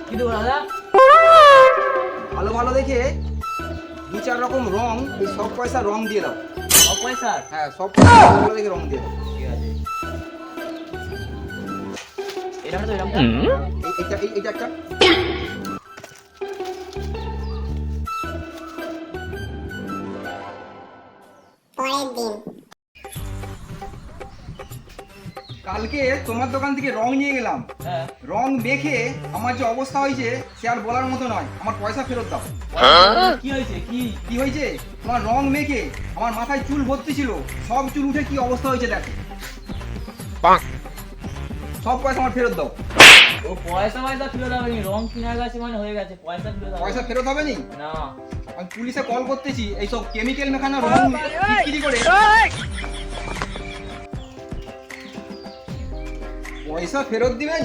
কি দেবো দাদা? ভালো ভালো দেখে 2-4 রকম রং, এই সব পয়সা রং দিয়ে দাও। সব পয়সা? হ্যাঁ, সব পয়সা ভালো ভালো দেখে রং দিয়ে দাও। ঠিক আছে। এটা তো এরকমটা। এইটা একটা। পরের দিন। কালকে তোমার দোকান থেকে রং নিয়ে গেলাম, হ্যাঁ। রং মেখে আমার যে অবস্থা হয়েছে সে আর বলার মতো নয়। আমার পয়সা ফেরত দাও। কি হয়েছে? কি? কি হয়েছে? তোমার রং মেখে আমার মাথায় চুল ভর্তি ছিল, সব চুল উঠে কি অবস্থা হয়েছে দেখো। সব পয়সা আমার ফেরত দাও। ও পয়সা ফেরত হবে নি, রং কিনা গেছে মানে হয়ে গেছে, পয়সা ফেরত হবে পয়সা ফেরত হবে নি? না। আমি পুলিশে কল করতেছি, এইসব কেমিক্যাল মেখানো রং বিক্রি করে। পয়সা ফেরত দিবেন?